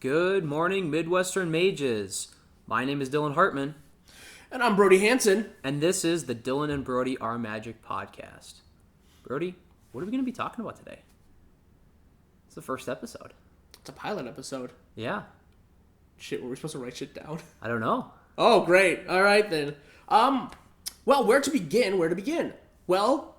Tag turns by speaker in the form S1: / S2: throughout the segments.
S1: Good morning, Midwestern Mages. My name is Dylan Hartman,
S2: And I'm Brody Hanson.
S1: and this is the Dylan and Brody Are Magic podcast. Brody, what are we going to be talking about today? It's the first episode.
S2: It's a pilot episode.
S1: Yeah,
S2: Shit, were we supposed to write shit down?
S1: I don't know.
S2: Oh, great. All right, then. Well, where to begin? Well,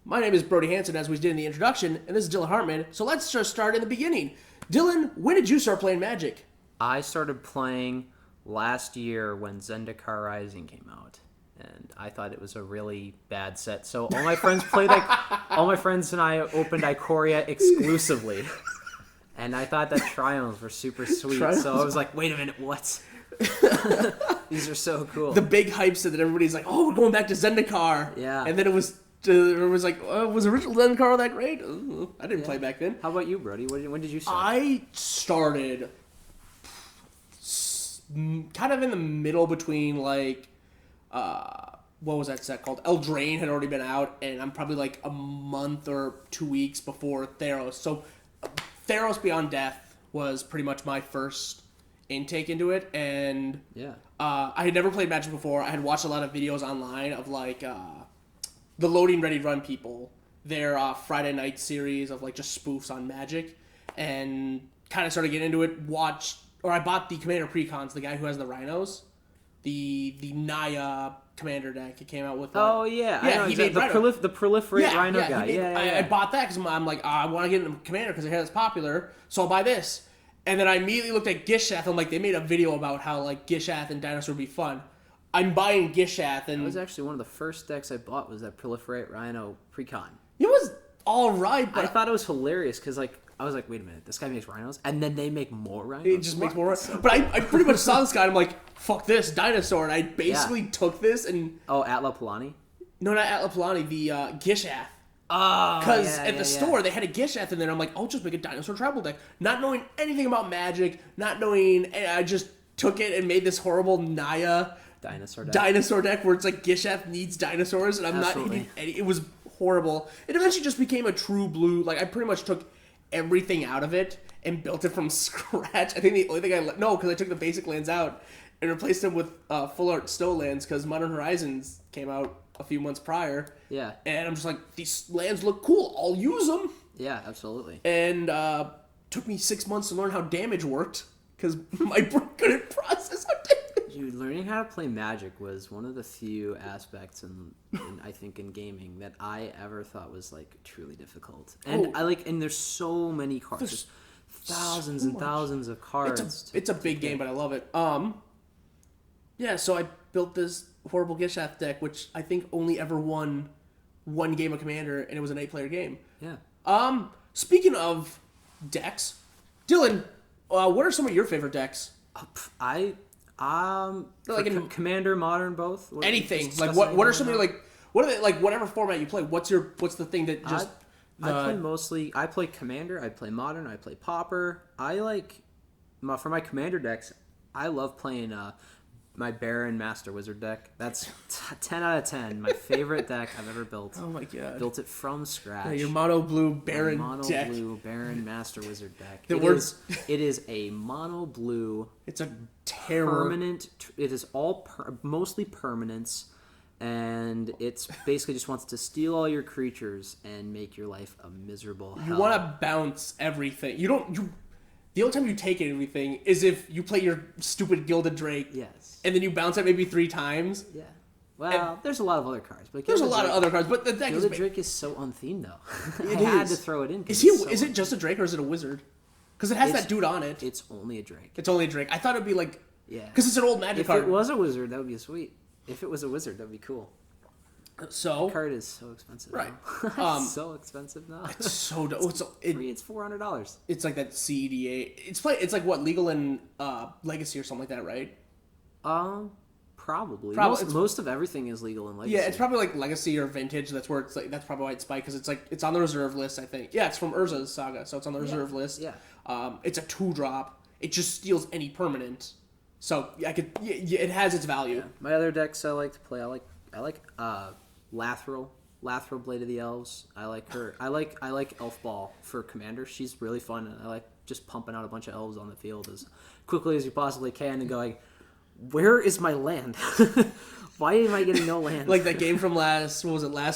S2: my name is Brody Hanson, as we did in the introduction, and this is Dylan Hartman. So let's just start in the beginning. Dylan, when did you start playing Magic?
S1: I started playing last year when Zendikar Rising came out, and I thought it was a really bad set. So all my friends played all my friends and I opened Ikoria exclusively. And I thought that triumphs were super sweet. So I was like, wait a minute, what? These are so cool.
S2: The big hype said that everybody's like, oh, we're going back to Zendikar.
S1: Yeah.
S2: And then it was like, was original Zendikar that great? I didn't play back then.
S1: How about you, Brody? When did you start?
S2: I started kind of in the middle between what was that set called? Eldraine had already been out, and I'm probably like a month or 2 weeks before Theros. So Theros Beyond Death was pretty much my first intake into it, and
S1: Yeah.
S2: I had never played Magic before. I had watched a lot of videos online of the Loading Ready Run people, their Friday night series of just spoofs on Magic, and kind of started getting into it. I bought the Commander Precons, the guy who has the rhinos, the Naya Commander deck. It came out with.
S1: Oh yeah, I know
S2: he
S1: exactly.
S2: made
S1: The proliferate Rhino guy.
S2: I bought that because I'm like, I want to get into Commander because I hear it's popular, so I'll buy this. And then I immediately looked at Gishath. I'm like, they made a video about how Gishath and Dinosaur would be fun. I'm buying Gishath, and
S1: That was actually one of the first decks I bought was that proliferate Rhino Precon.
S2: it was all right, but
S1: I thought it was hilarious because I was like, wait a minute, this guy makes rhinos, and then they make more rhinos.
S2: it just makes more. But I pretty much saw this guy, and I'm like, fuck this Dinosaur, and I basically
S1: Yeah.
S2: took this and
S1: Oh, Atla Palani.
S2: no, not Atlapalani, the Gishath.
S1: Oh,
S2: Because at the store, they had a Gishath in there. I'm like, I'll just make a Dinosaur Tribal deck. Not knowing anything about Magic, and I just took it and made this horrible Naya
S1: Dinosaur deck.
S2: where it's like Gishath needs dinosaurs, and I'm
S1: Absolutely.
S2: not hitting any. It was horrible. It eventually just became a true blue. I pretty much took everything out of it and built it from scratch. I think the only thing because I took the basic lands out and replaced them with full art snow lands because Modern Horizons came out a few months prior.
S1: Yeah.
S2: And I'm just like, these lands look cool. I'll use them.
S1: Yeah, absolutely.
S2: And took me 6 months to learn how damage worked because my brain couldn't process how damage.
S1: Dude, learning how to play Magic was one of the few aspects I think in gaming that I ever thought was truly difficult. And and there's so many cards. There's thousands and thousands of cards.
S2: It's a big game, but I love it. Yeah, so I built this horrible Gishath deck, which I think only ever won one game of Commander, and it was an 8-player game.
S1: Yeah.
S2: Speaking of decks, Dylan, what are some of your favorite decks?
S1: Commander, Modern, both.
S2: Anything. What are some of what are they whatever format you play? What's the thing that just
S1: I play Commander, I play Modern, I play Pauper. For my Commander decks, I love playing my Baron Master Wizard deck. That's 10 out of 10. My favorite deck I've ever built.
S2: Oh my god.
S1: Built it from scratch.
S2: Yeah, your mono blue Baron deck.
S1: Mono blue Baron Master Wizard deck. It is a mono blue.
S2: It's a terror.
S1: Permanent. It is all mostly permanents. And it's basically just wants to steal all your creatures and make your life a miserable hell.
S2: You want to bounce everything. The only time you take anything is if you play your stupid Gilded Drake.
S1: Yes.
S2: And then you bounce it maybe 3 times.
S1: Yeah. Well, there's a lot of other cards. But
S2: there's a lot of other cards, but the deck
S1: Gilded Drake is so unthemed, though.
S2: It
S1: I had to throw it in.
S2: Is it just a Drake or is it a wizard? Because it has that dude on it.
S1: It's only a Drake.
S2: It's only a Drake. I thought it'd be
S1: yeah.
S2: Because it's an old Magic card.
S1: If it was a wizard, that would be sweet. If it was a wizard, that would be cool.
S2: So
S1: the card is so expensive.
S2: Right.
S1: Now. It's so expensive now.
S2: It's so
S1: it's $400.
S2: It's like that CEDA. It's like what, legal in Legacy or something like that, right?
S1: Probably.
S2: Probably
S1: most of everything is legal in Legacy.
S2: Yeah, it's probably like Legacy or Vintage. That's where that's probably why it's spiked because it's on the reserve list. I think. Yeah, it's from Urza's Saga, so it's on the reserve list.
S1: Yeah.
S2: It's a 2-drop. It just steals any permanent. So it has its value.
S1: Yeah. My other decks I like to play. I like Lathril Blade of the Elves. I like her. I like Elf Ball for Commander. She's really fun. And just pumping out a bunch of elves on the field as quickly as you possibly can and going, where is my land? Why am I getting no land?
S2: Like that game from last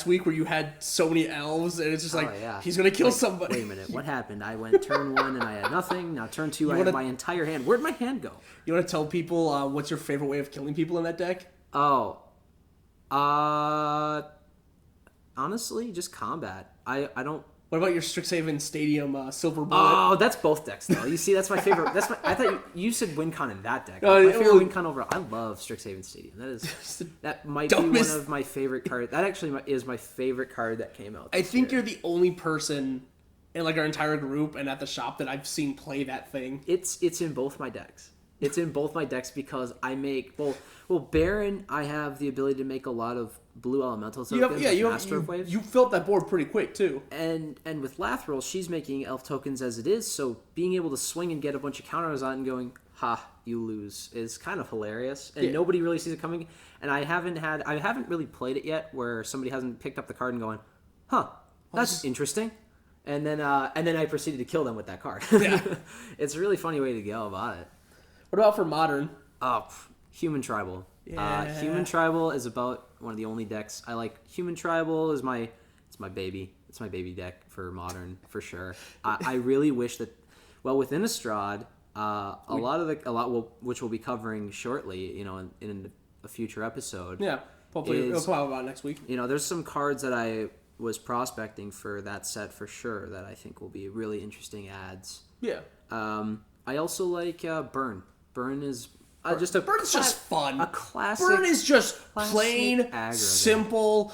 S2: week where you had so many elves and it's just like, he's going to kill somebody.
S1: Wait a minute, what happened? I went turn 1 and I had nothing. Now turn 2, I had my entire hand. Where'd my hand go?
S2: You want to tell people what's your favorite way of killing people in that deck?
S1: Oh. Honestly, just combat. I don't...
S2: What about your Strixhaven Stadium Silver Bullet?
S1: Oh, that's both decks though. You see, that's my favorite. I thought you said WinCon in that deck. My favorite WinCon overall. I love Strixhaven Stadium. That might be one of my favorite cards. That actually is my favorite card that came out.
S2: I think you're the only person in like our entire group and at the shop that I've seen play that thing.
S1: It's in both my decks. It's in both my decks because I make Baron. I have the ability to make a lot of blue elemental tokens.
S2: You filled that board pretty quick too.
S1: And with Lathril, she's making elf tokens as it is, so being able to swing and get a bunch of counters on and going, ha, you lose, is kind of hilarious. And nobody really sees it coming. And I haven't really played it yet where somebody hasn't picked up the card and going, huh, that's interesting. And then I proceeded to kill them with that card.
S2: Yeah.
S1: It's a really funny way to go about it.
S2: What about for Modern?
S1: Human Tribal.
S2: Yeah.
S1: Human Tribal is about one of the only decks I like. Human Tribal is my baby. It's my baby deck for Modern for sure. I really wish that, with Innistrad, which we'll be covering shortly, in a future episode.
S2: Yeah, hopefully it'll come out about next week.
S1: There's some cards that I was prospecting for that set for sure that I think will be really interesting adds.
S2: Yeah.
S1: I also like Burn. Burn is
S2: Burn's just fun.
S1: A classic.
S2: Burn is just plain,
S1: aggro
S2: simple.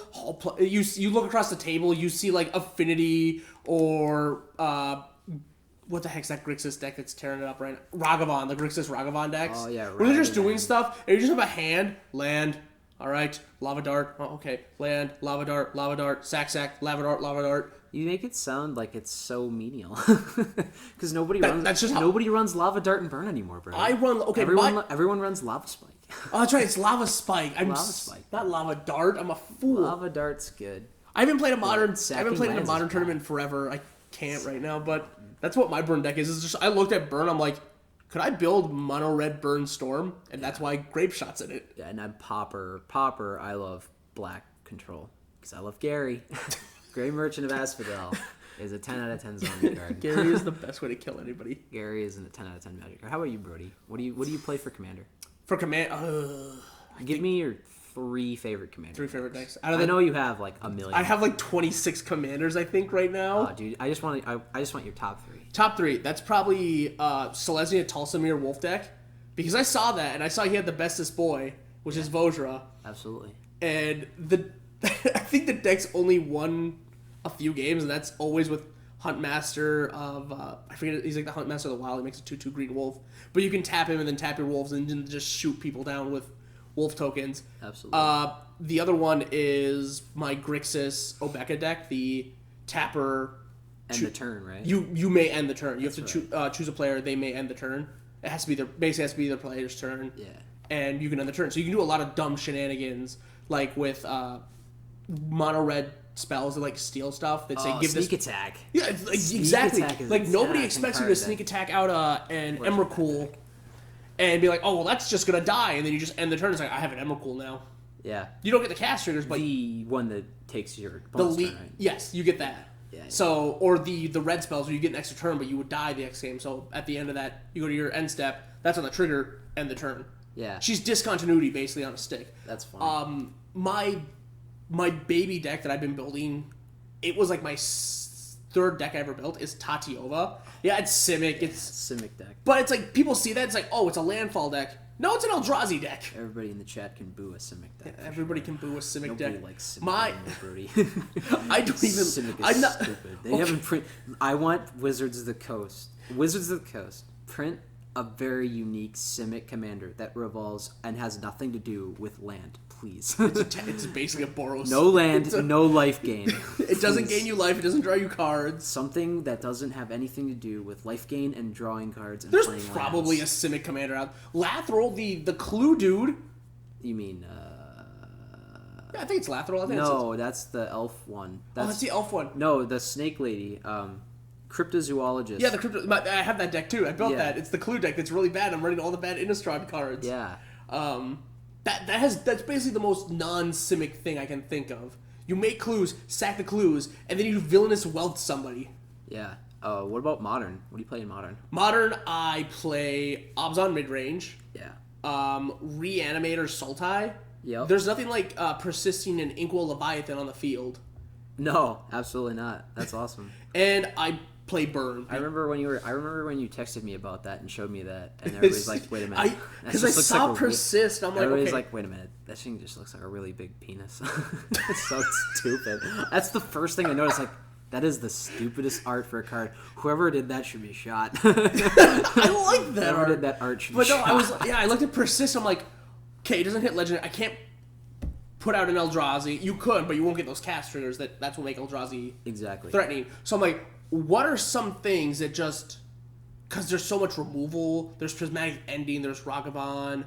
S2: You look across the table, you see like Affinity or what the heck's that Grixis deck that's tearing it up right now? Ragavan, the Grixis Ragavan decks.
S1: Oh yeah,
S2: where they're just doing stuff, and you just have a hand, land. All right, Lava Dart. Oh, okay, land, Lava Dart, sack, Lava Dart.
S1: You make it sound like it's so menial, because nobody runs Lava Dart and Burn anymore, bro. Everyone runs Lava Spike.
S2: Oh, that's right, it's Lava Spike.
S1: Lava Spike,
S2: not Lava Dart. I'm a fool.
S1: Lava Dart's good.
S2: I haven't played in a Modern tournament forever. I can't right now, but that's what my Burn deck is. It's just I looked at Burn, I'm like, could I build mono red Burn Storm? And that's why Grape Shot's in it.
S1: Yeah, and I'm Popper. I love Black Control because I love Gary. Gray Merchant of Asphodel is a 10 out of 10 zombie card.
S2: Gary is the best way to kill anybody.
S1: Gary is a 10 out of 10 magic card. How about you, Brody? What do you play for Commander?
S2: For Commander,
S1: give me your 3 favorite Commander.
S2: 3 favorite decks.
S1: I know you have like a million.
S2: I have like 26 Commanders, I think, right now.
S1: Dude, I just want your top 3.
S2: Top 3. That's probably Selesnya Tulsamir Wolf deck, because I saw that and I saw he had the bestest boy, which is Vojra.
S1: Absolutely.
S2: And I think the deck's only won a few games, and that's always with Huntmaster of I forget, he's like the Huntmaster of the Wild. He makes a 2/2 green wolf, but you can tap him and then tap your wolves and then just shoot people down with wolf tokens.
S1: Absolutely.
S2: The other one is my Grixis Obeka deck, the tapper.
S1: End the turn, right?
S2: You may end the turn. You have to choose a player. They may end the turn. It has to be their player's turn.
S1: Yeah.
S2: And you can end the turn. So you can do a lot of dumb shenanigans, like with mono red spells that like steal stuff that say give
S1: sneak
S2: this
S1: attack.
S2: Yeah, exactly. Like nobody expects you to sneak attack out an Emrakul and be like, oh well, that's just gonna die, and then you just end the turn. It's like, I have an Emrakul now.
S1: Yeah.
S2: You don't get the cast triggers, but
S1: the one that takes your bonus turn, right?
S2: Yes, you get that.
S1: Yeah.
S2: So, or the red spells where you get an extra turn, but you would die the next game. So at the end of that, you go to your end step. That's on the trigger, end the turn.
S1: Yeah.
S2: She's discontinuity basically on a stick.
S1: That's fun.
S2: My baby deck that I've been building, it was like my 3rd deck I ever built, is Tatiova. Yeah, it's Simic. It's
S1: Simic deck.
S2: But it's like, people see that, it's like, oh, it's a landfall deck. No, it's an Eldrazi deck.
S1: Everybody in the chat can boo a Simic deck.
S2: Yeah, everybody can boo a Simic
S1: Nobody
S2: deck.
S1: Likes Simic anymore, Brody.
S2: I don't even...
S1: Simic is stupid. They haven't I want Wizards of the Coast. Print a very unique Simic commander that revolves and has nothing to do with land, please.
S2: It's basically a Boros.
S1: No land, no life gain.
S2: It doesn't gain you life, it doesn't draw you cards.
S1: Something that doesn't have anything to do with life gain and drawing cards and
S2: There's
S1: playing
S2: probably
S1: lands.
S2: a Simic commander out. Lathril, the Clue dude.
S1: You mean,
S2: Yeah, I think it's Lathril.
S1: No, that's the elf one.
S2: That's the elf one.
S1: No, the snake lady. Cryptozoologist.
S2: Yeah, I have that deck too. I built that. It's the clue deck that's really bad. I'm running all the bad Innistrad cards.
S1: Yeah.
S2: That's basically the most non-Simic thing I can think of. You make clues, sack the clues, and then you villainous wealth somebody.
S1: Yeah. What about Modern? What do you play in Modern?
S2: Modern, I play Obzon midrange.
S1: Yeah.
S2: Reanimator Sultai.
S1: Yep.
S2: There's nothing like persisting an Inkwell Leviathan on the field.
S1: No, absolutely not. That's awesome.
S2: And I play Burn.
S1: I remember when you texted me about that and showed me that, and everybody's like, "Wait a minute,"
S2: because I saw persist. I'm like,
S1: everybody's
S2: okay.
S1: like, "Wait a minute, that thing just looks like a really big penis." It's so stupid. That's the first thing I noticed. Like, that is the stupidest art for a card. Whoever did that should be shot.
S2: I like that
S1: Whoever
S2: art.
S1: did that art should be shot.
S2: I looked at persist. I'm like, okay, it doesn't hit legendary. I can't put out an Eldrazi. You could, but you won't get those cast triggers. That's what make Eldrazi
S1: exactly
S2: threatening. So I'm like, what are some things that just, because there's so much removal, there's Prismatic Ending, there's Ragavan,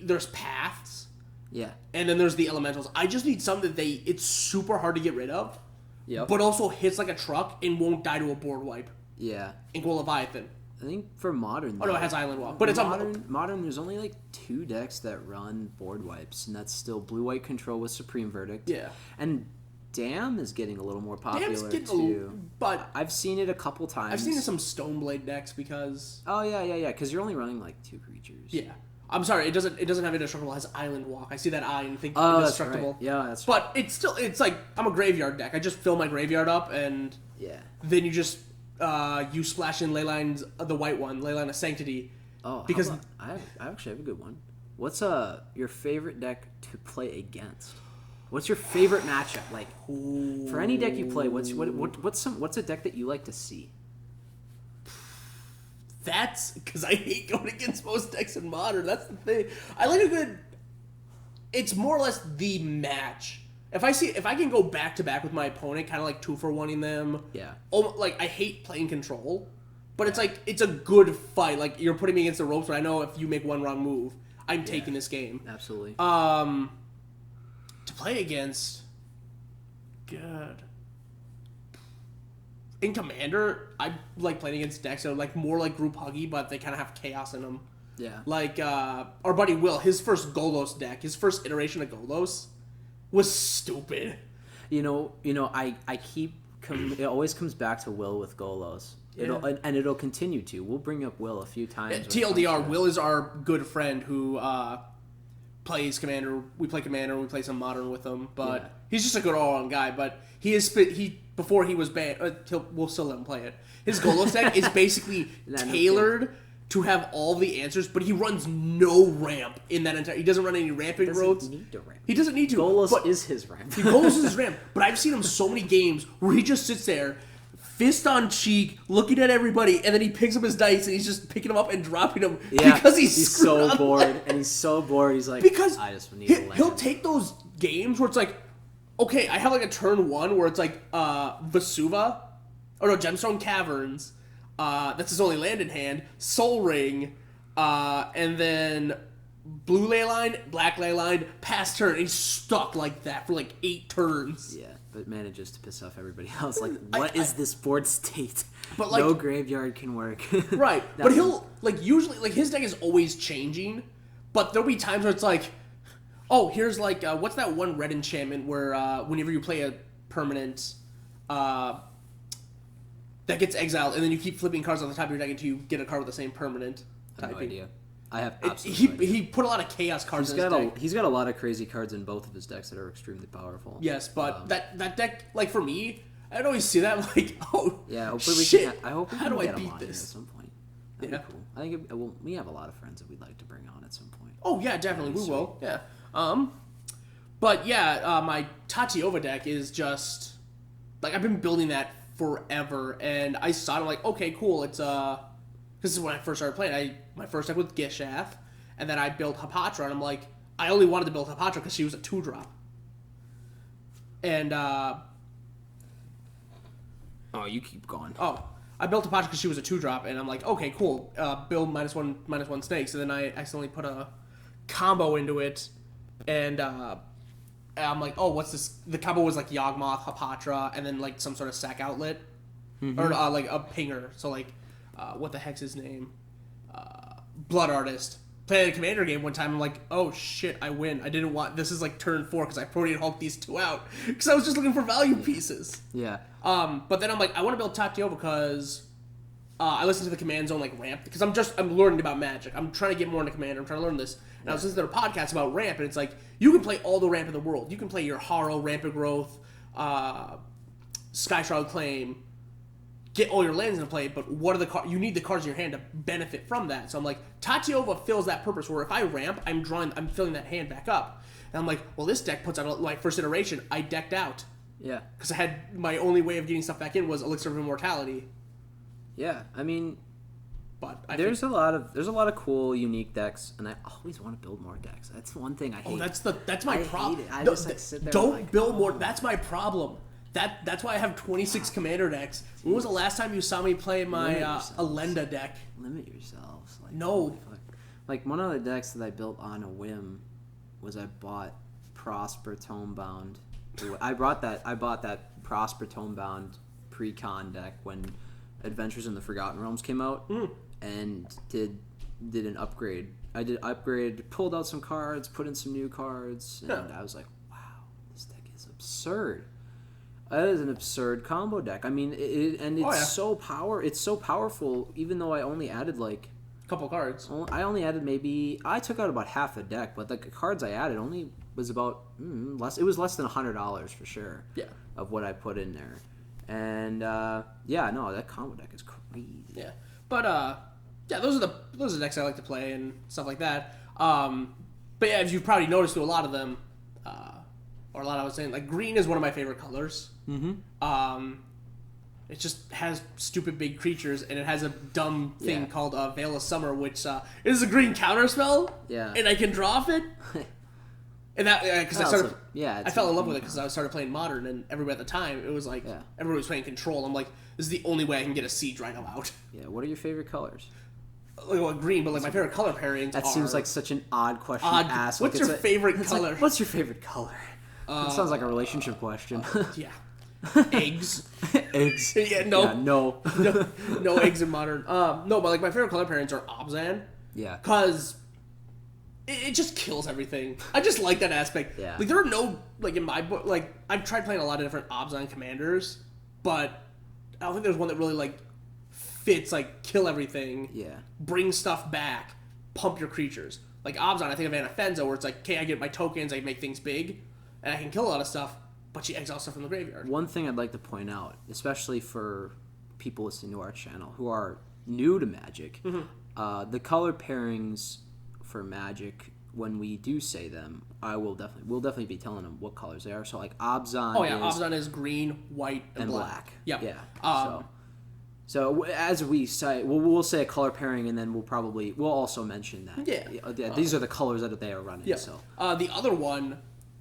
S2: there's Paths,
S1: yeah,
S2: and then there's the Elementals. I just need something that it's super hard to get rid of,
S1: yep,
S2: but also hits like a truck and won't die to a board wipe.
S1: Yeah.
S2: Inkwell Leviathan.
S1: I think for Modern,
S2: though, it has Island Walk, but it's
S1: Modern. There's only like 2 decks that run board wipes, and that's still Blue-White Control with Supreme Verdict.
S2: Yeah,
S1: and Dam is getting a little more popular
S2: too. But
S1: I've seen it a couple times.
S2: I've seen it in some Stoneblade decks because.
S1: Oh yeah. Because you're only running like 2 creatures.
S2: Yeah. I'm sorry, it doesn't have indestructible, it has Island Walk. I see that eye and think
S1: That's
S2: indestructible.
S1: right. Yeah, that's
S2: right. But it's like, I'm a graveyard deck. I just fill my graveyard up and then you just you splash in Leyline's the white one, Leyline of Sanctity.
S1: Oh, because I actually have a good one. What's your favorite deck to play against? What's your favorite matchup? Like, for any deck you play, what's a deck that you like to see?
S2: That's because I hate going against most decks in Modern. That's the thing. I like a good. It's more or less the match. If I can go back to back with my opponent, kind of like 2-for-1ing them.
S1: Yeah.
S2: Like I hate playing control, but it's like it's a good fight. Like you're putting me against the ropes, but I know if you make one wrong move, I'm taking this game.
S1: Absolutely.
S2: To play against, good. In Commander, I like playing against decks that are like more like group huggy, but they kind of have chaos in them.
S1: Yeah.
S2: Like our buddy Will, his first Golos deck, his first iteration of Golos, was stupid.
S1: I keep it always comes back to Will with Golos. It'll continue to. We'll bring up Will a few times.
S2: TLDR, Will is our good friend who plays Commander. We play Commander. We play some Modern with him, but he's just a good all-around guy. But before he was banned, we'll still let him play it. His Golos deck is basically tailored to have all the answers, but he runs no ramp in that entire. He doesn't run any ramping roads. He doesn't need to.
S1: Golos is his ramp.
S2: Golos is his ramp. But I've seen him so many games where he just sits there, fist on cheek, looking at everybody, and then he picks up his dice and he's just picking them up and dropping them because he's
S1: so bored. And he's so bored. He's like, I just need to land.
S2: He'll take those games where it's like, okay, I have like a turn 1 where it's like Vesuva, Gemstone Caverns. That's his only land in hand. Soul Ring, and then blue Leyline, black Leyline, pass turn. He's stuck like that for like 8 turns.
S1: Yeah, but manages to piss off everybody else. Like, what is this board state?
S2: But like,
S1: no graveyard can work.
S2: Right, but he'll usually his deck is always changing. But there'll be times where it's like, oh, here's like what's that one red enchantment where whenever you play a permanent. That gets exiled, and then you keep flipping cards on the top of your deck until you get a card with the same permanent typing.
S1: I have no idea. I have absolutely no idea.
S2: He put a lot of chaos cards in his deck.
S1: He's got a lot of crazy cards in both of his decks that are extremely powerful.
S2: Yes, but that deck, like for me, I'd always see that like, oh,
S1: yeah. Hopefully
S2: shit.
S1: I hope we
S2: how
S1: can
S2: do I
S1: get him
S2: beat
S1: on
S2: this?
S1: At some point. That'd be cool. I think we have a lot of friends that we'd like to bring on at some point.
S2: Oh yeah, definitely we will. Yeah. But yeah, my Tatiova deck is just like I've been building that forever, and I saw it. I'm like, okay, cool. It's this is when I first started playing. My first deck with Gishath, and then I built Hapatra, and I'm like, I only wanted to build Hapatra because she was a 2-drop. And
S1: you keep going.
S2: Oh, I built Hapatra because she was a 2-drop, and I'm like, okay, cool. Build -1/-1 snakes, and then I accidentally put a combo into it, and I'm like, oh, what's this? The combo was like Yawgmoth, Hapatra, and then like some sort of sack outlet. or like a pinger. So like, what the heck's his name? Blood Artist. Played a commander game one time. I'm like, oh shit, I win. I didn't want. This is like turn 4 because I Brody and Hulk these 2 out because I was just looking for value pieces.
S1: Yeah.
S2: But then I'm like, I want to build Tatio because I listen to the Command Zone like ramp because I'm learning about Magic. I'm trying to get more into Commander. I'm trying to learn this. And I was listening to their podcast about ramp, and it's like you can play all the ramp in the world. You can play your Haro, Rampant Growth, Sky Shroud Claim, get all your lands into play. But what are the cards? You need the cards in your hand to benefit from that. So I'm like, Tatiova fills that purpose. Where if I ramp, I'm filling that hand back up. And I'm like, well, this deck puts out my first iteration. I decked out.
S1: Yeah.
S2: Because I had my only way of getting stuff back in was Elixir of Immortality.
S1: Yeah, I mean,
S2: but
S1: there's a lot of cool, unique decks, and I always want to build more decks. That's one thing I hate.
S2: Oh, that's my problem.
S1: I just like sit there.
S2: Don't
S1: like,
S2: build more. That's my problem. That's why I have 26 commander decks. When was the last time you saw me play my Alenda deck?
S1: Limit yourselves. Like,
S2: no.
S1: Like one of the decks that I built on a whim was I bought Prosper Tomebound. I bought that Prosper Tomebound pre-con deck when Adventures in the Forgotten Realms came out, and did an upgrade. I did upgrade, pulled out some cards, put in some new cards, and I was like, wow, this deck is absurd. That is an absurd combo deck. I mean, it's so powerful. Even though I only added like
S2: a couple cards.
S1: I only added I took out about half a deck, but the cards I added only was about less. It was less than $100 for sure.
S2: Yeah. Of
S1: what I put in there. And that combo deck is crazy.
S2: Yeah, but those are the decks I like to play and stuff like that. But yeah, as you've probably noticed through a lot of them, or a lot I was saying, like green is one of my favorite colors. Mm-hmm. It just has stupid big creatures, and it has a dumb thing called Veil of Summer, which is a green counterspell.
S1: Yeah,
S2: and I can draw off it. And that because I fell in love with it because I started playing Modern, and everybody at the time it was like everybody was playing Control. I'm like, this is the only way I can get a Siege Rhino out.
S1: Yeah, what are your favorite colors?
S2: Well, green, but like my favorite color pairings.
S1: That seems like such an odd question to ask.
S2: What's your favorite color?
S1: What's your favorite color? It sounds like a relationship question.
S2: Yeah, eggs.
S1: Eggs.
S2: Yeah, no.
S1: Yeah, no.
S2: No eggs in Modern. No, but like my favorite color pairings are Obzan.
S1: Yeah.
S2: Because it just kills everything. I just like that aspect.
S1: Yeah.
S2: Like there are no like in my book. Like I've tried playing a lot of different Obzan commanders, but I don't think there's one that really like fits. Like kill everything.
S1: Yeah.
S2: Bring stuff back. Pump your creatures. Like Obzan, I think of Anafenza, where it's like, okay, I get my tokens, I can make things big, and I can kill a lot of stuff, but she exiles stuff from the graveyard.
S1: One thing I'd like to point out, especially for people listening to our channel who are new to Magic, the color pairings for Magic, when we do say them, we'll definitely be telling them what colors they are. So like Obzan.
S2: Oh yeah, Obzan is green, white, and black. Yep.
S1: Yeah. So as we say, we'll say a color pairing, and then we'll also mention that.
S2: Yeah.
S1: These are the colors that they are running.
S2: Yeah.
S1: So
S2: the other one,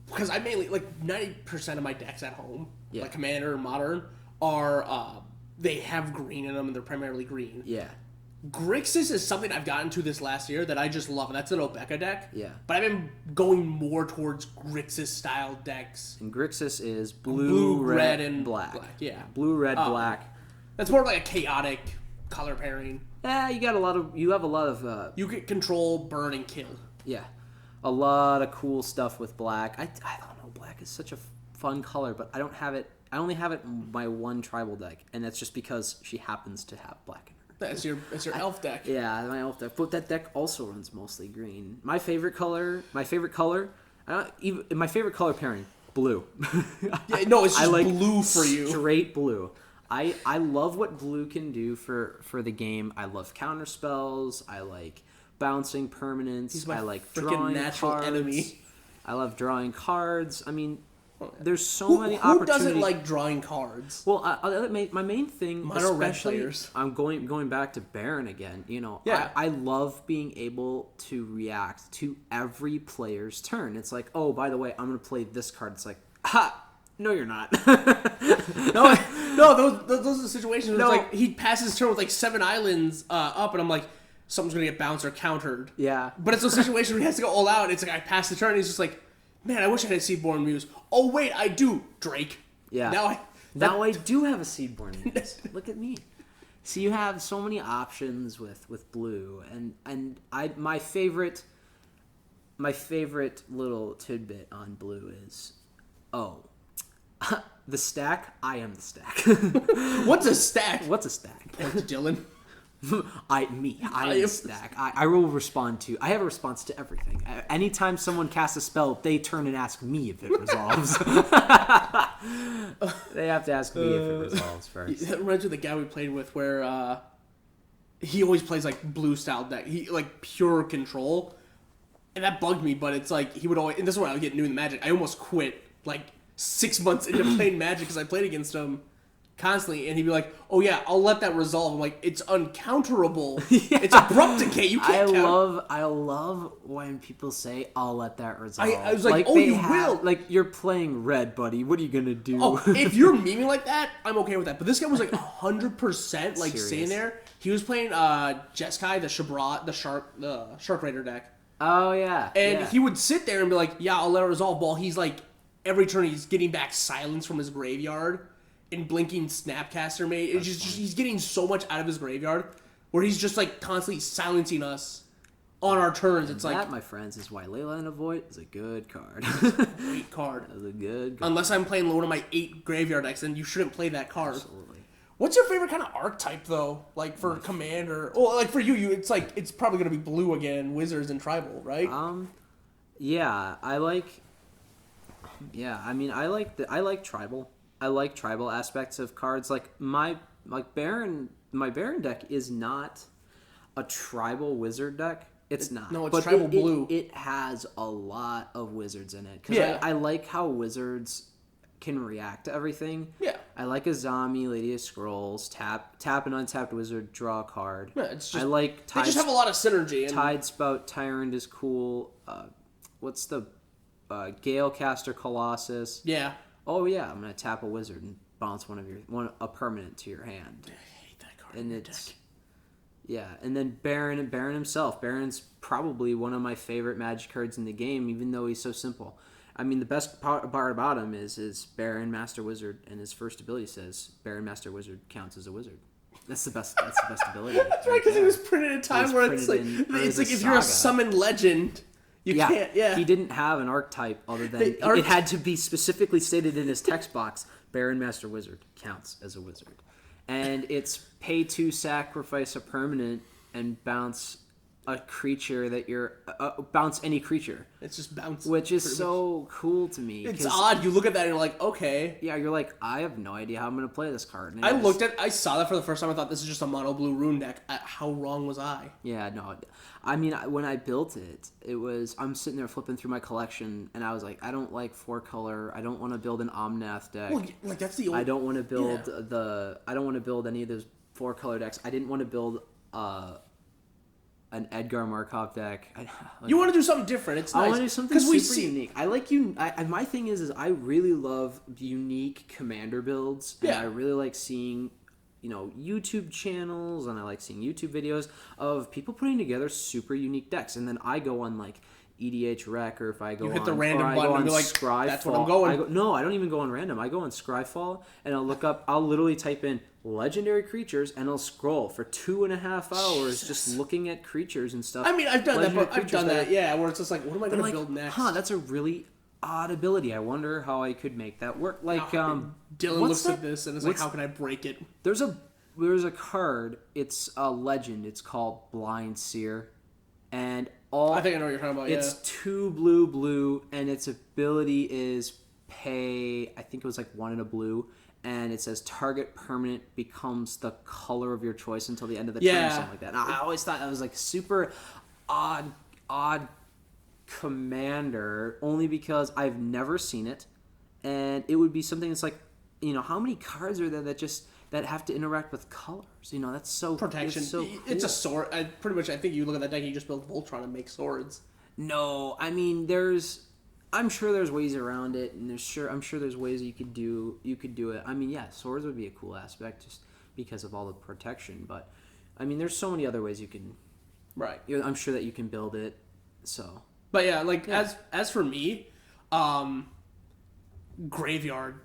S2: because I mainly like 90% of my decks at home, like Commander and Modern, are they have green in them, and they're primarily green.
S1: Yeah.
S2: Grixis is something I've gotten to this last year that I just love, and that's an Obeka deck.
S1: Yeah.
S2: But I've been going more towards Grixis-style decks.
S1: And Grixis is blue, red, and black.
S2: Yeah.
S1: Blue, red, black.
S2: That's more like a chaotic color pairing.
S1: Yeah, you have a lot of...
S2: you get control, burn, and kill.
S1: Yeah. A lot of cool stuff with black. I don't know, black is such a fun color, but I don't have it... I only have it in my one tribal deck, and that's just because she happens to have black in her.
S2: That's your elf deck.
S1: Yeah, my elf deck. But that deck also runs mostly green. My favorite color, my favorite color pairing, blue.
S2: Yeah, no, it's just blue for you.
S1: Straight blue. I love what blue can do for the game. I love counter spells. I like bouncing permanents. I like drawing natural cards. Enemy. I love drawing cards. I mean, there's so many opportunities.
S2: Who doesn't like drawing cards?
S1: Well, my main thing,
S2: Mono red players.
S1: I'm going back to Baron again. You know, I love being able to react to every player's turn. It's like, oh, by the way, I'm going to play this card. It's like, ha. No, you're not.
S2: no, those are the situations where it's like he passes his turn with like 7 islands up, and I'm like, something's gonna get bounced or countered.
S1: Yeah.
S2: But it's a situation where he has to go all out. And it's like I pass the turn, and he's just like, man, I wish I had Seaborn Muse. Oh wait, I do, Drake.
S1: Yeah.
S2: Now
S1: Now I do have a Seedborn Muse. Look at me. So you have so many options with blue, and my favorite little tidbit on blue is, the stack. I am the stack.
S2: What's a stack?
S1: What's a stack?
S2: Dylan.
S1: I am the stack. I will respond to. I have a response to everything. Anytime someone casts a spell, they turn and ask me if it resolves. They have to ask me if it resolves first.
S2: That reminds me of the guy we played with, where he always plays like blue style deck. He like pure control, and that bugged me. But it's like he would always. And this is where I would get new in Magic. I almost quit like 6 months into playing Magic because I played against him constantly, and he'd be like, "Oh yeah, I'll let that resolve." I'm like, "It's uncounterable. Yeah. It's abrupt decay. You can't."
S1: I love when people say, "I'll let that resolve."
S2: I was like, "Oh, you will."
S1: Like, you're playing red, buddy. What are you gonna do?
S2: Oh, if you're memeing like that, I'm okay with that. But this guy was like 100% like
S1: Serious.
S2: sitting there. He was playing Jeskai, the Shabrat, the Shark Raider deck.
S1: Oh yeah,
S2: and he would sit there and be like, "Yeah, I'll let it resolve." While he's like, every turn he's getting back silence from his graveyard. And blinking Snapcaster mate. It's just he's getting so much out of his graveyard where he's just like constantly silencing us on our turns. It's
S1: that,
S2: like,
S1: my friends, is why Leyline of Void is a good card.
S2: great card.
S1: That's a good card.
S2: Unless I'm playing one of my 8 graveyard decks, then you shouldn't play that card.
S1: Absolutely.
S2: What's your favorite kind of archetype though? Like for commander, well, like for you, it's like it's probably gonna be blue again, wizards and tribal, right?
S1: Yeah, I like. Yeah, I mean, I like tribal. I like tribal aspects of cards. Like my Baron deck is not a tribal wizard deck. It's not.
S2: No, it's tribal blue.
S1: It has a lot of wizards in it.
S2: Yeah.
S1: I like how wizards can react to everything.
S2: Yeah.
S1: I like Azami, Lady of Scrolls, tap an untapped wizard, draw a card.
S2: Yeah, it's just,
S1: I like
S2: they just have a lot of synergy. And
S1: Tidespout Tyrant is cool. What's the Galecaster Colossus?
S2: Yeah.
S1: Oh yeah, I'm gonna tap a wizard and bounce a permanent to your hand.
S2: I hate that card.
S1: And and then Baron himself. Baron's probably one of my favorite Magic cards in the game, even though he's so simple. I mean, the best part about him is Baron Master Wizard, and his first ability says Baron Master Wizard counts as a wizard. That's the best ability.
S2: That's right, because he was printed at a time where it's like if you're a summoned legend. You can't, yeah.
S1: He didn't have an archetype other than it had to be specifically stated in his text box. Baron Master Wizard counts as a wizard, and it's pay 2, sacrifice a permanent, and bounce a creature that you're bounce any creature.
S2: It's just bounce,
S1: which is so cool to me.
S2: It's odd. You look at that and you're like, okay,
S1: yeah. You're like, I have no idea how I'm going to play this card. And
S2: I saw that for the first time. I thought this is just a mono blue rune deck. How wrong was I?
S1: Yeah, no. I mean, when I built it, I'm sitting there flipping through my collection, and I was like, I don't like 4-color. I don't want to build an Omnath deck.
S2: Well, like that's the.
S1: I don't want to build I don't want to build any of those 4-color decks. I didn't want to build an Edgar Markov deck.
S2: You want to do something different. It's nice.
S1: I want to do something super unique. I like you. My thing is I really love unique commander builds. And I really like seeing, YouTube channels, and I like seeing YouTube videos of people putting together super unique decks. And then I go on like EDH Rec, or if I go
S2: hit the random button and be like,
S1: Scryfall.
S2: That's what I'm going.
S1: No, I don't even go on random. I go on Scryfall, and I'll literally type in legendary creatures, and I'll scroll for 2.5 hours just looking at creatures and stuff.
S2: I mean, I've done that. Yeah, where it's just like, what am I going to build next?
S1: That's a really odd ability. I wonder how I could make that work. Like,
S2: Dylan looks at this and is like, how can I break it?
S1: There's a card. It's a legend. It's called Blind Seer, and
S2: I think I know what you're talking about.
S1: It's 2 blue, and its ability is pay. I think it was like 1 in a blue. And it says target permanent becomes the color of your choice until the end of the turn, or something like that. And I always thought that was like super odd commander, only because I've never seen it, and it would be something that's like, how many cards are there that have to interact with colors? That's so
S2: protection.
S1: It's so cool.
S2: It's a sword. I think you look at that deck and you just build Voltron and make swords.
S1: No, I mean I'm sure there's ways around it, and I'm sure there's ways you could do it. I mean, yeah, swords would be a cool aspect just because of all the protection, but I mean, there's so many other ways you can.
S2: Right.
S1: I'm sure that you can build it. So.
S2: But as for me, graveyard,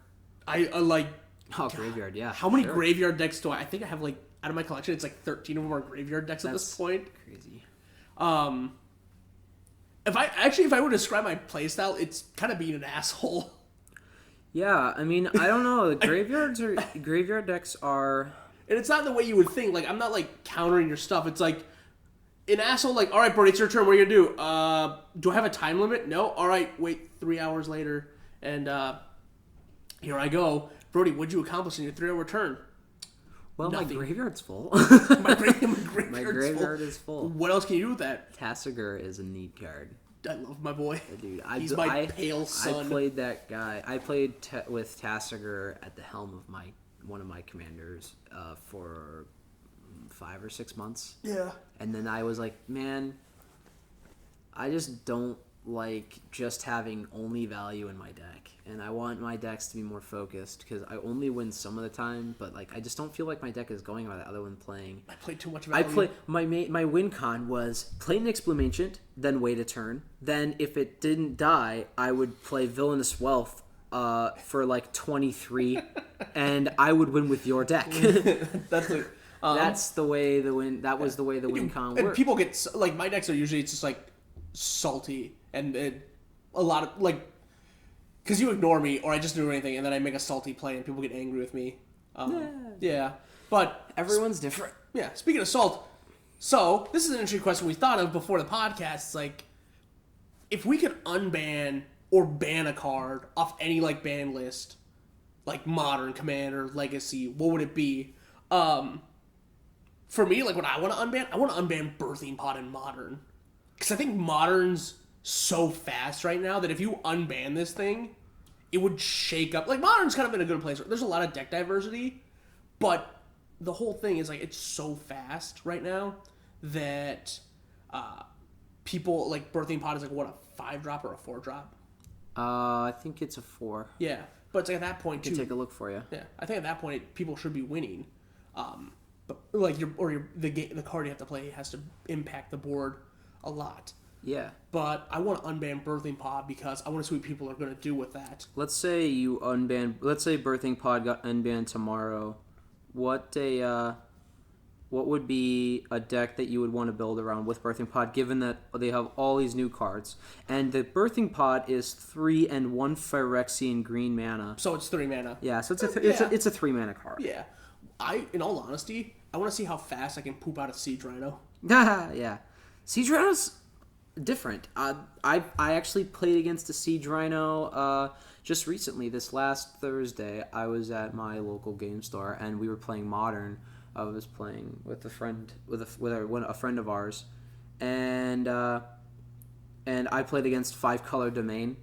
S2: I like
S1: Oh, graveyard, yeah.
S2: How many
S1: sure.
S2: graveyard decks do I think I have, like, out of my collection, it's like 13 of them are graveyard decks at
S1: That's
S2: this point.
S1: crazy.
S2: If I were to describe my playstyle, it's kind of being an asshole.
S1: Yeah, I mean, I don't know. The graveyard decks are.
S2: And it's not the way you would think. Like, I'm not, like, countering your stuff. It's like, an asshole, like, all right, Brody, it's your turn. What are you going to do? Do I have a time limit? No? All right, wait 3 hours later. And here I go. Brody, what'd you accomplish in your 3 hour turn?
S1: Well,
S2: Nothing.
S1: my graveyard's full.
S2: My
S1: My graveyard is full.
S2: What else can you do with that?
S1: Tassiger is a neat card.
S2: I love my boy.
S1: Dude,
S2: He's my pale son.
S1: I played that guy. I played with Tassiger at the helm of one of my commanders for 5 or 6 months.
S2: Yeah.
S1: And then I was like, man, I just don't like just having only value in my deck. And I want my decks to be more focused because I only win some of the time, but like I just don't feel like my deck is going by that other than playing.
S2: I played too much value.
S1: My win con was play Nyx Bloom Ancient, then wait a turn. Then if it didn't die, I would play Villainous Wealth for like 23, and I would win with your deck. That's the way the win. That was the way the win con worked.
S2: And people get like my decks are usually it's just like salty and a lot of like because you ignore me or I just do anything and then I make a salty play and people get angry with me. Yeah, but
S1: everyone's different.
S2: Yeah. Speaking of salt, so this is an interesting question we thought of before the podcast. It's like if we could unban or ban a card off any like ban list, like Modern, Commander, Legacy, what would it be? For me, like what I want to unban Birthing Pod in Modern. Because I think Modern's so fast right now that if you unban this thing, it would shake up. Like, Modern's kind of in a good place. There's a lot of deck diversity, but the whole thing is, like, it's so fast right now that people, like, Birthing Pod is, like, what, a 5-drop or a 4-drop?
S1: I think it's a 4.
S2: Yeah, but it's like at that point, too.
S1: Take a look for you.
S2: Yeah, I think at that point, people should be winning. But, like, the card you have to play has to impact the board a lot.
S1: Yeah.
S2: But I want to unban Birthing Pod because I want to see what people are going to do with that.
S1: Let's say Birthing Pod got unbanned tomorrow. What would be a deck that you would want to build around with Birthing Pod, given that they have all these new cards? And the Birthing Pod is 3 and 1 Phyrexian green mana.
S2: So it's 3 mana.
S1: Yeah, so it's a 3 mana card.
S2: Yeah. In all honesty, I want to see how fast I can poop out a Siege Rhino.
S1: Yeah. Siege Rhino's different. I actually played against a Siege Rhino just recently. This last Thursday, I was at my local game store and we were playing Modern. I was playing with a friend a friend of ours, and I played against 5-color Domain.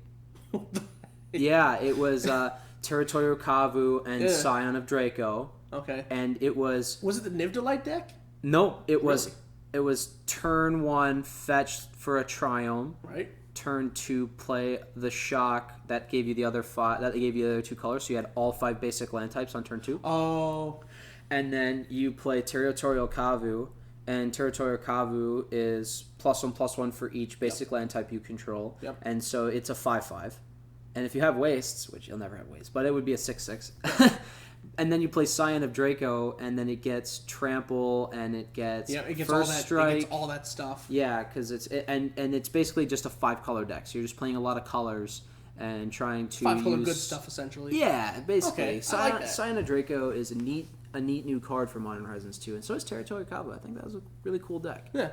S1: Yeah, it was Territorial Kavu and Scion of Draco.
S2: Okay.
S1: And it was.
S2: Was it the Nivdalite deck?
S1: No, it was. Really? It was turn 1 fetch for a Triome.
S2: Right.
S1: Turn 2 play the Shock that gave you the other 5. That gave you the other 2 colors, so you had all 5 basic land types on turn 2.
S2: Oh.
S1: And then you play Territorial Kavu, and Territorial Kavu is +1/+1 for each basic land type you control.
S2: Yep.
S1: And so it's a 5/5. And if you have wastes, which you'll never have wastes, but it would be a 6/6. And then you play Scion of Draco, and then it gets Trample, and it gets First Strike.
S2: It gets all that stuff.
S1: Yeah, because it's basically just a 5-color deck. So you're just playing a lot of colors and trying to
S2: 5-color good stuff, essentially.
S1: Yeah, basically.
S2: Okay, I like that.
S1: Scion of Draco is a neat new card for Modern Horizons 2, and so is Territorial Kavu. I think that was a really cool deck.
S2: Yeah.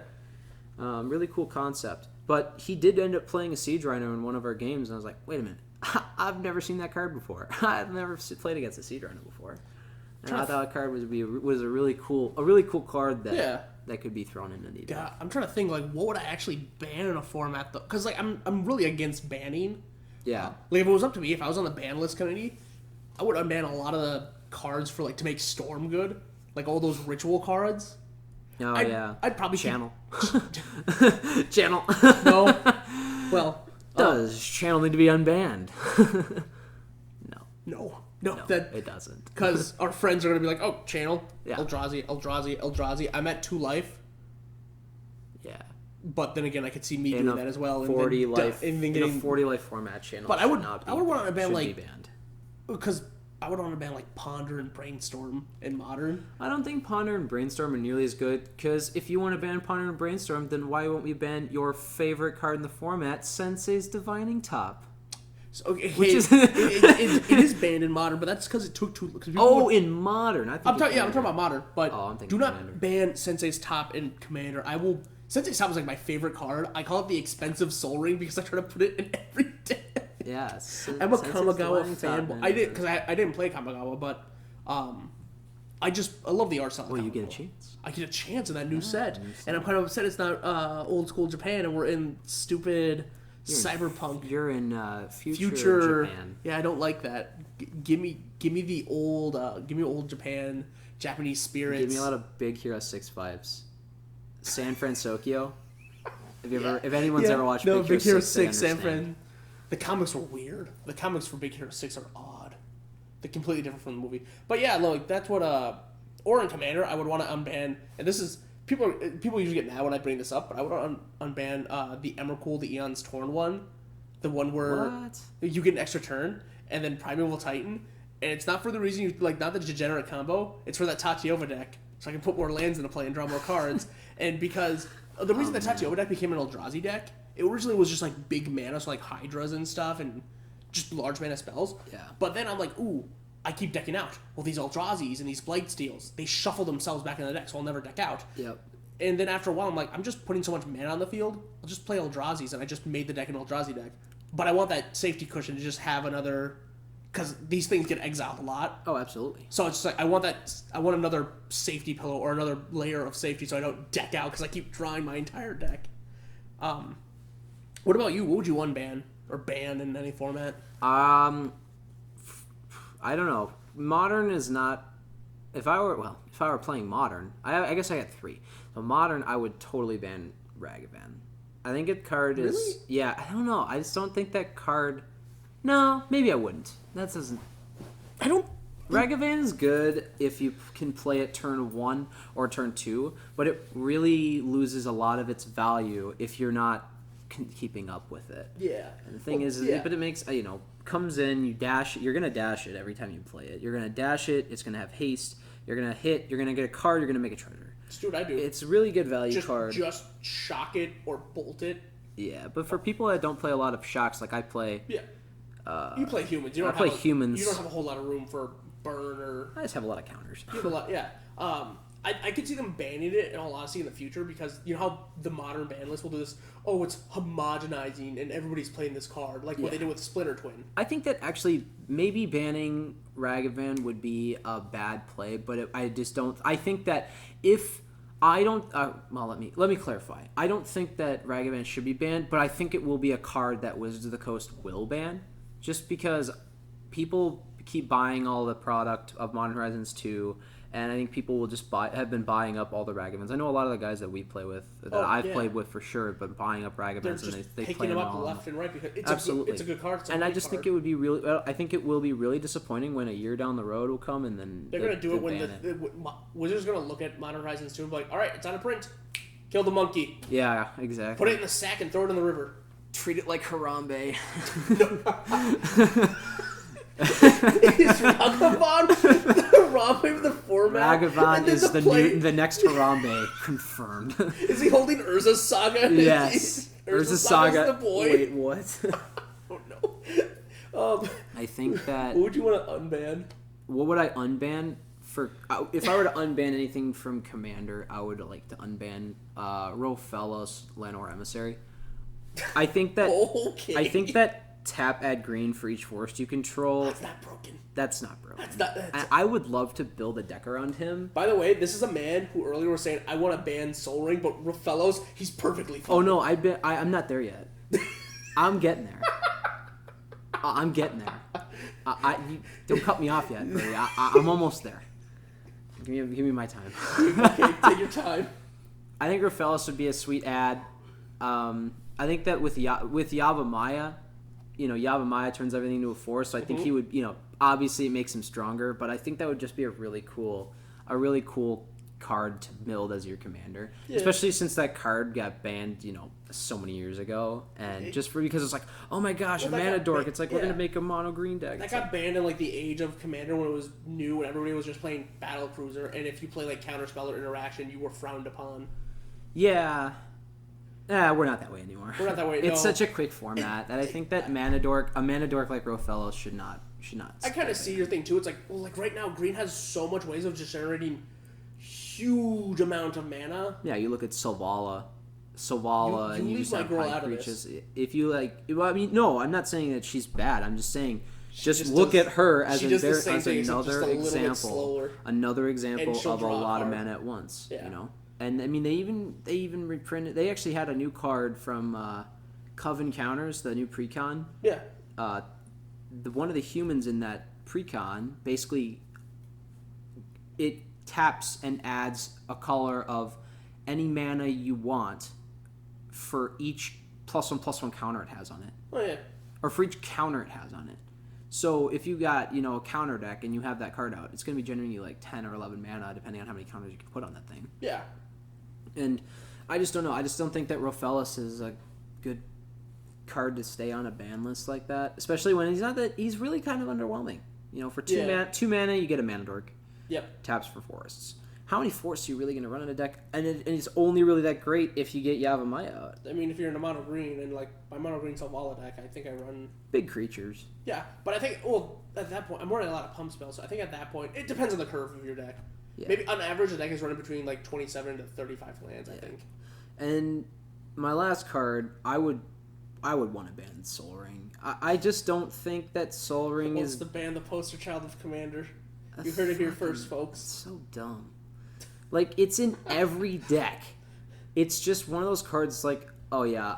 S1: Really cool concept. But he did end up playing a Siege Rhino in one of our games, and I was like, wait a minute. I've never seen that card before. I've never played against a Siege Rhino before. And I thought that card was a really cool card that could be thrown into the deck.
S2: Yeah, I'm trying to think, like, what would I actually ban in a format, though? Because, like, I'm really against banning.
S1: Yeah.
S2: Like, if it was up to me, if I was on the ban list committee, I would unban a lot of the cards for, like, to make Storm good. Like, all those ritual cards.
S1: Oh, yeah.
S2: I'd probably
S1: Channel. Channel.
S2: No. Well.
S1: Does Channel need to be unbanned?
S2: No,
S1: it doesn't.
S2: Because our friends are going to be like, oh, Channel,
S1: yeah.
S2: Eldrazi. I'm at 2 life.
S1: Yeah.
S2: But then again, I could see me doing that as well.
S1: 40 life. In a 40 life format, Channel.
S2: But I would want to ban, like,
S1: banned.
S2: Because I would want to ban like Ponder and Brainstorm in Modern.
S1: I don't think Ponder and Brainstorm are nearly as good, because if you want to ban Ponder and Brainstorm, then why won't we ban your favorite card in the format, Sensei's Divining Top?
S2: So, okay,
S1: Which is
S2: it is banned in Modern, but that's because it took too.
S1: In Modern.
S2: I'm talking about Modern, but
S1: I'm thinking
S2: do not
S1: Commander.
S2: ban Sensei's Top in Commander. Sensei's Top is like my favorite card. I call it the expensive Soul Ring because I try to put it in every deck.
S1: Yeah,
S2: I'm a
S1: Sensei's
S2: Kamigawa
S1: Divining
S2: fan.
S1: Top,
S2: I did because I didn't play Kamigawa, but I love the art style.
S1: Well, you get a chance.
S2: I get a chance in that new set, and I'm kind of upset it's not old school Japan, and we're in stupid cyberpunk.
S1: You're in future Japan.
S2: Yeah, I don't like that. Give me the old Japan, Japanese spirits.
S1: Give me a lot of Big Hero 6 vibes. San Francisco. If anyone's ever watched Big Hero 6,
S2: San Fran. The comics were weird. The comics for Big Hero 6 are odd. They're completely different from the movie. But yeah, look, that's what or in Commander I would want to unban, and this is people usually get mad when I bring this up, but I would want to unban the Emrakul, the Eon's Torn one, the one where you get an extra turn and then Primeval Titan, and it's not for the reason you like, not the degenerate combo. It's for that Tatiova deck, so I can put more lands into play and draw more cards. And because the reason the Tatiova deck became an Eldrazi deck, it originally was just like big mana, so like Hydras and stuff, and just large mana spells.
S1: Yeah.
S2: But then I'm like, ooh, I keep decking out. Well, these Eldrazi's and these Blightsteels, they shuffle themselves back in the deck, so I'll never deck out.
S1: Yep.
S2: And then after a while, I'm like, I'm just putting so much mana on the field, I'll just play Eldrazi's, and I just made the deck an Eldrazi deck. But I want that safety cushion to just have another, because these things get exiled a lot.
S1: Oh, absolutely.
S2: So it's just like, I want another safety pillow or another layer of safety so I don't deck out, because I keep drawing my entire deck. What about you? What would you unban or ban in any format?
S1: I don't know. Modern is not. If I were playing Modern, I guess I had 3. So Modern, I would totally ban Ragavan. I think that card is.
S2: Really?
S1: Yeah, I don't know. I just don't think that card. No, maybe I wouldn't. That doesn't.
S2: I don't.
S1: Ragavan is good if you can play it turn 1 or turn 2, but it really loses a lot of its value if you're not keeping up with it.
S2: Yeah.
S1: And the thing but it makes, comes in, you dash it, you're going to dash it every time you play it. You're going to dash it, it's going to have haste, you're going to hit, you're going to get a card, you're going to make a treasure.
S2: Just do what I do.
S1: It's a really good value card.
S2: Just shock it or bolt it.
S1: Yeah, but for people that don't play a lot of shocks, like I play...
S2: Yeah. You play humans.
S1: I play humans.
S2: You don't have a whole lot of room for burn or...
S1: I just have a lot of counters.
S2: You have a lot, yeah. I could see them banning it, in all honesty, in the future, because you know how the Modern ban list will do this, oh, it's homogenizing and everybody's playing this card, like what they did with Splinter Twin.
S1: I think that actually maybe banning Ragavan would be a bad play, but I just don't... I think that if... I don't... let me clarify. I don't think that Ragavan should be banned, but I think it will be a card that Wizards of the Coast will ban, just because people keep buying all the product of Modern Horizons 2, and I think people will just have been buying up all the Ragavans. I know a lot of the guys that we play with, that I've played with for sure, but buying up Ragavans, and they play them
S2: up
S1: all
S2: left and right because it's
S1: absolutely.
S2: It's a good card.
S1: And I just think it would be really. I think it will be really disappointing when a year down the road will come and then
S2: they're going to do it when Wizards going to look at Modern Horizons 2 and be like, all right, it's on a print. Kill the monkey.
S1: Yeah, exactly.
S2: Put it in the sack and throw it in the river.
S1: Treat it like Harambe.
S2: Is Ragavan the Harambe of the format?
S1: Ragavan is the next Harambe, confirmed.
S2: Is he holding Urza's Saga?
S1: Yes.
S2: Urza's Saga. The boy.
S1: Wait, what?
S2: Oh no.
S1: I think that...
S2: What would you want to unban?
S1: What would I unban? If I were to unban anything from Commander, I would like to unban Rofellos Lanor Emissary. I think that...
S2: Okay.
S1: I think that tap add green for each forest you control.
S2: That's not broken.
S1: That's not broken.
S2: That's
S1: I would love to build a deck around him.
S2: By the way, this is a man who earlier was saying, I want to ban Soul Ring, but Rofellos, he's perfectly fine.
S1: Oh no, I'm not there yet. I'm getting there. I'm getting there. You don't cut me off yet, Brody. I'm almost there. Give me my time.
S2: Okay, take your time.
S1: I think Rofellos would be a sweet add. I think that with Yavimaya, Yavimaya turns everything into a force, so I think he would, obviously it makes him stronger, but I think that would just be a really cool card to build as your commander,
S2: Yeah.
S1: especially since that card got banned, so many years ago, and because it's like, oh my gosh, a mana dork. It's like we're gonna make a mono green deck.
S2: That got banned in like the age of Commander when it was new and everybody was just playing Battle Cruiser, and if you play like Counterspell or Interaction, you were frowned upon.
S1: Yeah. We're not that way anymore.
S2: We're not that way.
S1: It's such a quick format that I think that a mana dork like Rofello should not.
S2: I kind of see your thing too. It's like, well, like right now, green has so much ways of just generating huge amount of mana.
S1: Yeah, you look at Sylvala,
S2: You
S1: and you
S2: leave
S1: just
S2: my
S1: have
S2: girl
S1: high
S2: out of
S1: creatures.
S2: this.
S1: If you no, I'm not saying that she's bad. I'm just saying just
S2: just
S1: look
S2: does-
S1: at her as,
S2: she does the same
S1: as
S2: thing, except just
S1: another
S2: a little bit
S1: example,
S2: slower.
S1: another example
S2: And she'll
S1: of a
S2: draw a
S1: lot of
S2: card.
S1: mana at once.
S2: Yeah.
S1: And I mean they even reprinted. They actually had a new card from Coven Counters, the new precon.
S2: Yeah.
S1: One of the humans in that precon basically it taps and adds a color of any mana you want for each +1/+1 counter it has on it,
S2: Oh yeah.
S1: or for each counter it has on it. So if you got a counter deck and you have that card out, it's going to be generating you like 10 or 11 mana depending on how many counters you can put on that thing.
S2: Yeah.
S1: And I just don't know. I just don't think that Rofellis is a good card to stay on a ban list like that, especially when he's really kind of underwhelming. For two mana you get a mana dork.
S2: Yep.
S1: Taps for forests. How many forests are you really going to run in a deck? And it's only really that great if you get Yavimaya out.
S2: I mean, if you're in a mono green and like my mono green Sylvala deck, I think I run
S1: Big creatures.
S2: Yeah, but I think at that point I'm running a lot of pump spells, so I think at that point it depends on the curve of your deck.
S1: Yeah.
S2: Maybe on average the deck is running between like 27 to 35 lands. I think.
S1: And my last card, I would want to ban Sol Ring. I just don't think that Sol Ring
S2: Wants
S1: is
S2: to ban the poster child of Commander. You heard it here first, folks.
S1: so dumb. Like, it's in every deck. It's just one of those cards like, oh yeah,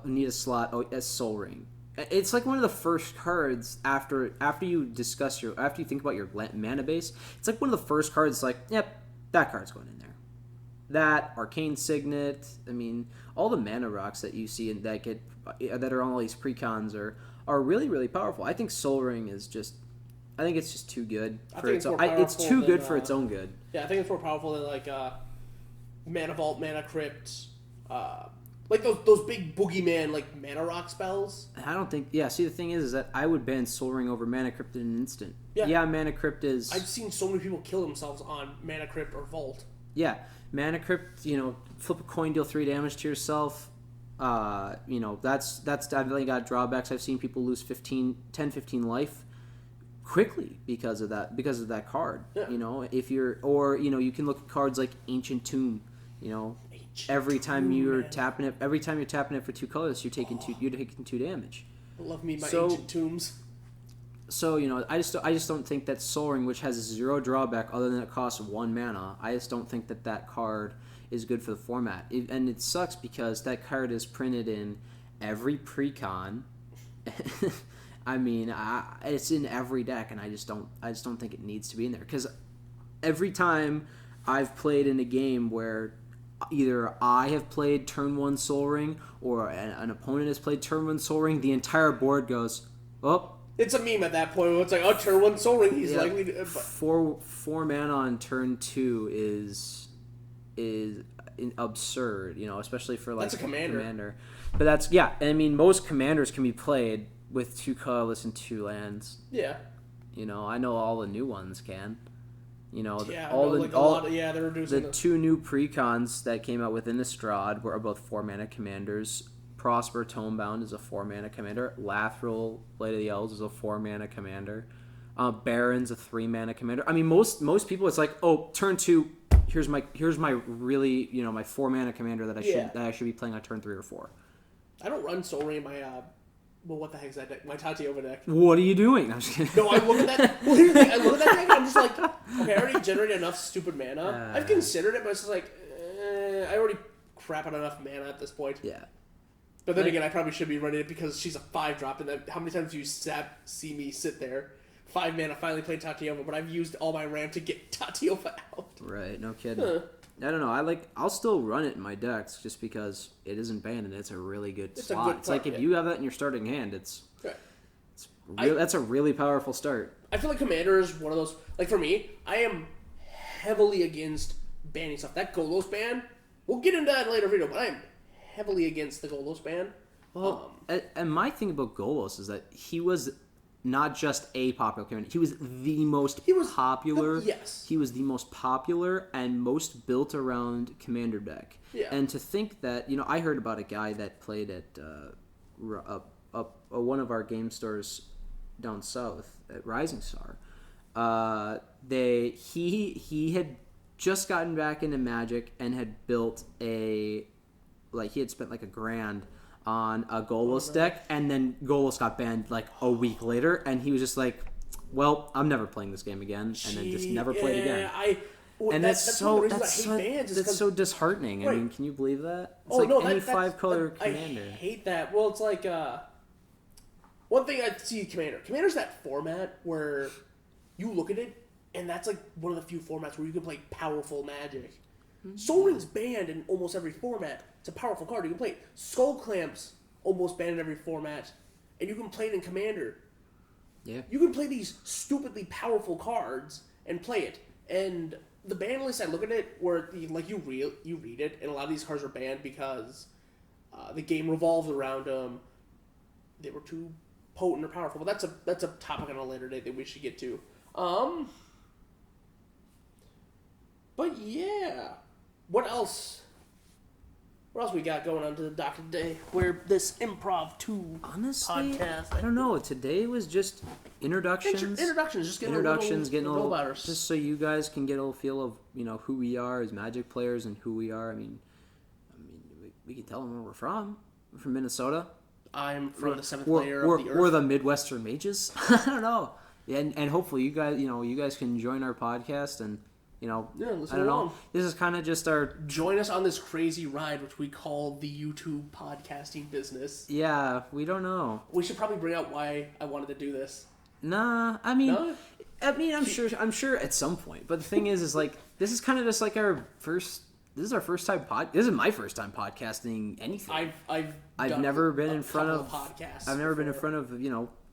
S1: need a slot, a Sol Ring. It's like one of the first cards after you think about your mana base. It's like one of the first cards like, yep, that card's going in there. That, Arcane Signet, I mean, all the mana rocks that you see in that are on all these precons are really, really powerful. I think Sol Ring is just, I think it's just too good for its own. It's too good for its own good.
S2: Yeah, I think it's more powerful than like Mana Vault, Mana Crypt, like those big boogeyman like Mana Rock spells.
S1: I don't think. Yeah, see, the thing is that I would ban Sol Ring over Mana Crypt in an instant.
S2: Yeah,
S1: Mana Crypt is.
S2: I've seen so many people kill themselves on Mana Crypt or Vault.
S1: Yeah, Mana Crypt. Flip a coin, deal 3 damage to yourself. That's definitely got drawbacks. I've seen people lose 10, 15 life quickly because of that card.
S2: Yeah.
S1: You can look at cards like Ancient Tomb. Every time you're tapping it for 2 colors, you're taking 2 damage.
S2: I love me my Ancient Tombs.
S1: So I just don't think that Sol Ring, which has 0 drawback other than it costs 1 mana, I just don't think that card is good for the format. And it sucks because that card is printed in every precon. I mean, it's in every deck, and I just don't think it needs to be in there. Because every time I've played in a game where either I have played turn 1 Sol Ring or an opponent has played turn 1 Sol Ring, the entire board goes, oh.
S2: It's a meme at that point. Where it's like, oh, turn 1 Sol Ring. He's likely to.
S1: Four mana on turn 2 is absurd. Especially for like
S2: that's a commander.
S1: But that's I mean, most commanders can be played with 2 colorless and 2 lands.
S2: Yeah.
S1: I know all the new ones can.
S2: They're reducing
S1: the 2 new precons that came out with Innistrad were both 4 mana commanders. Prosper Tomebound is a 4 mana commander. Lathril, Blade of the Elves, is a 4 mana commander. Baron's a 3 mana commander. I mean, most people, it's like, oh, turn 2. Here's my really my 4 mana commander that I should be playing on turn 3 or 4.
S2: I don't run Sol Ring in my what the heck is that deck? My Tatiova deck.
S1: What are you doing? I'm just kidding.
S2: No, I look at that. Well, here's the thing. I look at that deck and I'm just like, okay, I already generated enough stupid mana. I've considered it, but it's just like, I already crap out enough mana at this point.
S1: Yeah.
S2: But then again, I probably should be running it because she's a 5-drop, and how many times do you see me sit there? 5 mana, finally played Tatiova, but I've used all my RAM to get Tatiova out.
S1: Right, no kidding. I don't know. I'll still run it in my decks just because it isn't banned and it's a really good slot. It's like if you have that in your starting hand, that's a really powerful start.
S2: I feel like Commander is one of those. Like for me, I am heavily against banning stuff. That Golos ban, we'll get into that in a later video, but I'm heavily against the Golos ban.
S1: Well, and my thing about Golos is that he was not just a popular commander. He was the most popular.
S2: Yes.
S1: He was the most popular and most built around commander deck.
S2: Yeah.
S1: And to think that, I heard about a guy that played at one of our game stores down south at Rising Star. He had just gotten back into Magic and had built he had spent like $1,000 on a Golos deck, and then Golos got banned like a week later, and he was just like, well, I'm never playing this game again, and then just never played again. That's so disheartening.
S2: Right.
S1: I mean, can you believe that? It's
S2: any
S1: 5-color commander.
S2: I hate that. Well, it's like one thing I see Commander's that format where you look at it, and that's like one of the few formats where you can play powerful Magic. Soul Ring's banned in almost every format. It's a powerful card. You can play it. Skull Clamps almost banned in every format, and you can play it in Commander.
S1: Yeah.
S2: You can play these stupidly powerful cards and play it. And the ban list, I look at it where you read it, and a lot of these cards are banned because the game revolves around them. They were too potent or powerful. But that's a topic on a later date that we should get to. But yeah, what else? What else we got going on to the dock today? Where this Improv 2 podcast.
S1: I don't know. Today was just introductions.
S2: Introductions, getting a little
S1: just so you guys can get a little feel of who we are as Magic players and who we are. I mean, we can tell them where we're from. We're from Minnesota.
S2: I'm from the 7th layer of the Earth.
S1: We're the Midwestern Mages. I don't know. And hopefully you guys can join our podcast and. I don't know. This is kind of just our...
S2: Join us on this crazy ride, which we call the YouTube podcasting business.
S1: Yeah, we don't know.
S2: We should probably bring out why I wanted to do this.
S1: Nah, I'm sure at some point. But the thing is like, this is kind of just like our first... This is our first time This is my first time podcasting anything. I've never been in front of podcasts. I've never been in front of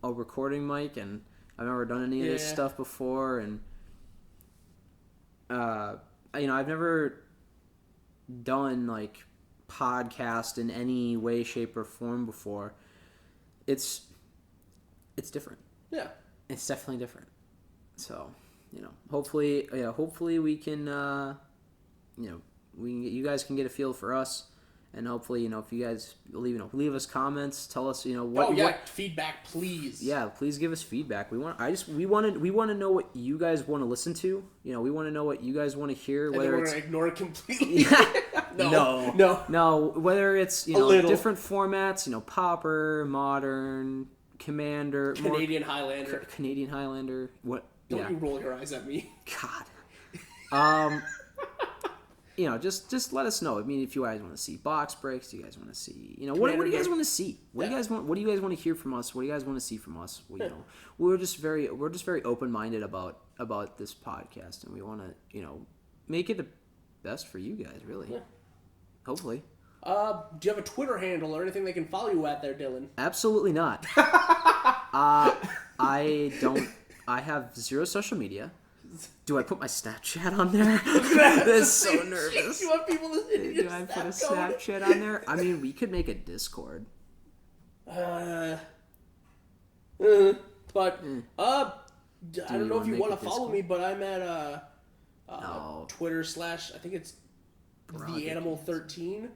S1: a recording mic, and I've never done any of this stuff before, and. I've never done like podcast in any way, shape, or form before. It's different.
S2: Yeah,
S1: it's definitely different. So, hopefully we can, you guys can get a feel for us. And hopefully, if you guys leave us comments, tell us, what
S2: feedback, please.
S1: Yeah, please give us feedback. We want to know what you guys want to listen to. We want to know what you guys want to hear.
S2: Whether we're gonna ignore it completely.
S1: No. Whether it's different formats, Pauper, Modern, Commander,
S2: Canadian Highlander.
S1: What?
S2: Don't you roll your eyes at me?
S1: God. Just let us know. I mean, if you guys want to see box breaks, do you guys want to see, what do you guys want to see? What do you guys want to hear from us? What do you guys want to see from us? We're just very open-minded about this podcast, and we want to, make it the best for you guys, really. Yeah. Hopefully.
S2: Do you have a Twitter handle or anything they can follow you at there, Dylan?
S1: Absolutely not. I don't. I have zero social media. Do I put my Snapchat on there? That's so nervous.
S2: You want people to see your
S1: Do I put a Snapchat on there? I mean, we could make a Discord.
S2: But I don't know if you want to follow me, but I'm at Twitter / I think it's the Animal 13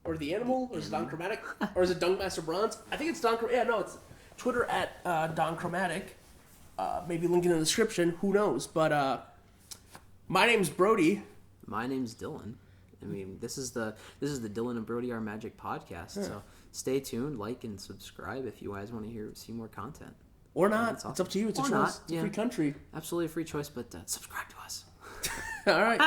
S2: or the Animal, or is it Don Chromatic, or is it Dunkmaster Bronze? I think it's Don. Yeah, no, it's Twitter at Don Chromatic. Maybe link in the description. Who knows? But my name's Brody.
S1: My name's Dylan. I mean, this is the Dylan and Brody Our Magic podcast. Yeah. So stay tuned, like and subscribe if you guys want to see more content.
S2: Or not. Awesome. It's up to you. It's a choice. It's a free country.
S1: Absolutely a free choice, but subscribe to us.
S2: All right.